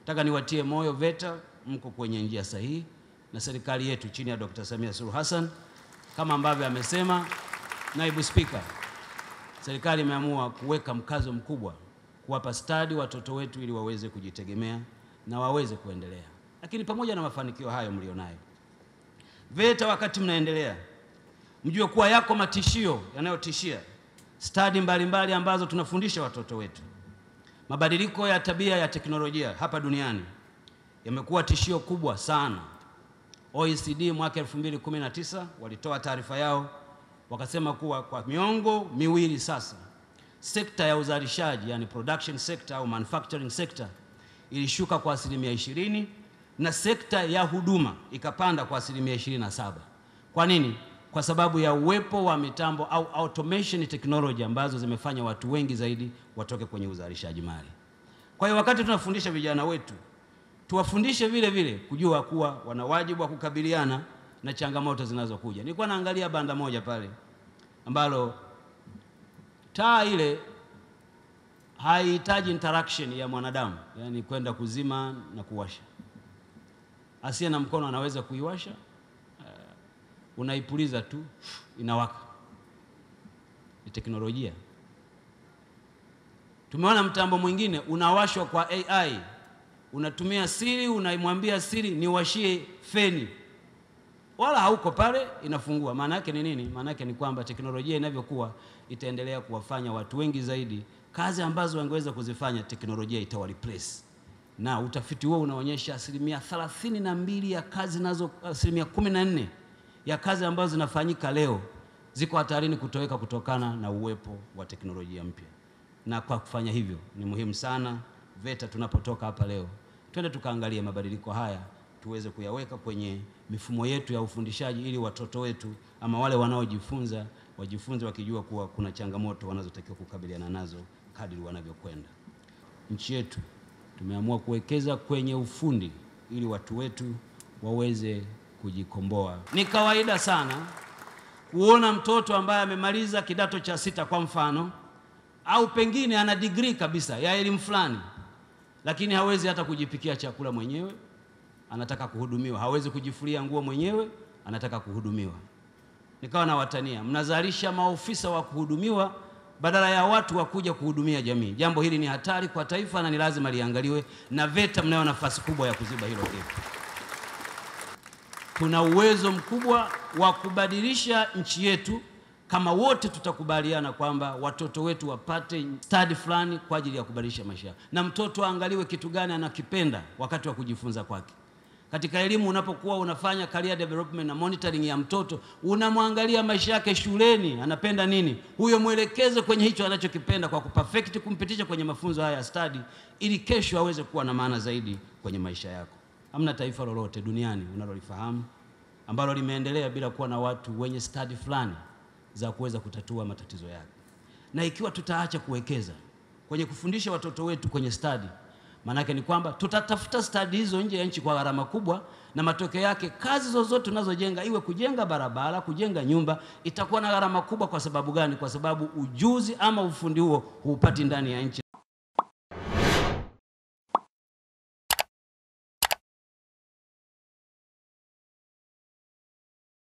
Nataka niwatie moyo VETA, mko kwenye njia sahihi, na serikali yetu chini ya Dr. Samia Suluhu Hassan kama ambavyo amesema Naibu Spika, serikali imeamua kuweka mkazo mkubwa kuwapa stadi watoto wetu ili waweze kujitegemea na waweze kuendelea. Lakini pamoja na mafanikio hayo mlionayo, VETA wakati mnaendelea, mjue kuwa yako matishio yanayotishia stadi mbalimbali ambazo tunafundisha watoto wetu. Mabadiliko ya tabia ya teknolojia hapa duniani yamekuwa tishio kubwa sana. OECD mwaka 2019 walitoa taarifa yao, wakasema kuwa kwa miongo miwili sasa sekta ya uzalishaji, yani production sector au manufacturing sector, ilishuka kwa 20% na sekta ya huduma ikapanda kwa 27%. Kwa nini? Kwa sababu ya uwepo wa mitambo au automation technology ambazo zimefanya watu wengi zaidi watoke kwenye uzalishaji mali. Kwa hiyo wakati tunafundisha vijana wetu, tuwafundishe vile vile kujua kuwa wana wajibu wa kukabiliana na changamoto zinazokuja. Nilikuwa naangalia banda moja pale ambalo taa ile haihitaji interaction ya mwanadamu, yani kwenda kuzima na kuwasha. Asiye na mkono anaweza kuiwasha, unaipuliza tu inawaka. Ni teknolojia. Tumeona mtambo mwingine unawashwa kwa AI. Unatumia siri, unaimwambia siri niwashie feni, wala hauko pale, inafungua. Maana yake ni nini? Maana yake ni kwamba teknolojia inavyokuwa itaendelea kuwafanya watu wengi zaidi kazi ambazo wangeweza kuzifanya, teknolojia itawareplace. Na utafiti huo unaonyesha 32% ya kazi nazo, 14% ya kazi ambazo zinafanyika leo ziko hatarini kutoweka kutokana na uwepo wa teknolojia mpya. Na kwa kufanya hivyo ni muhimu sana VETA tunapotoka hapa leo twende tukaangalia mabadiliko haya, tuweze kuyaweka kwenye mifumo yetu ya ufundishaji ili watoto wetu ama wale wanaojifunza wajifunze wakijua kuwa kuna changamoto wanazotakiwa kukabiliana nazo kadri wanavyokwenda. Nchi yetu tumeamua kuwekeza kwenye ufundi ili watu wetu waweze kujikomboa. Ni kawaida sana kuona mtoto ambaye amemaliza kidato cha 6 kwa mfano, au pengine ana degree kabisa ya elimu fulani, lakini hawezi hata kujipikia chakula mwenyewe, anataka kuhudumiwa. Hawezi kujifulia nguo mwenyewe, anataka kuhudumiwa. Nikawa na watania, mnazalisha maofisa wa kuhudumiwa badala ya watu wa kuja kuhudumia jamii. Jambo hili ni hatari kwa taifa na ni lazima liangaliwe, na VETA mnayo nafasi kubwa ya kuziba hilo gap. Tuna uwezo mkubwa wa kubadilisha nchi yetu kama wote tutakubaliana kwamba watoto wetu wapate study fulani kwa ajili ya kubadilisha maisha. Na mtoto aangaliwe kitu gani anakipenda wakati wa kujifunza kwake. Katika elimu unapokuwa unafanya career development na monitoring ya mtoto, unamwangalia maisha yake shuleni, anapenda nini? Huyo mwelekeze kwenye hicho anachokipenda kwa kuperfect, kumpitisha kwenye mafunzo haya ya study ili kesho aweze kuwa na maana zaidi kwenye maisha yako. Hamna taifa lolote duniani unalolifahamu ambalo limeendelea bila kuwa na watu wenye study fulani za kuweza kutatua matatizo yake. Na ikiwa tutaacha kuwekeza kwenye kufundisha watoto wetu kwenye study, maana yake ni kwamba tutatafuta study hizo nje ya nchi kwa gharama kubwa, na matokeo yake kazi zozote tunazojenga, iwe kujenga barabara, kujenga nyumba, itakuwa na gharama kubwa. Kwa sababu gani? Kwa sababu ujuzi ama ufundi huo huupati ndani ya nchi.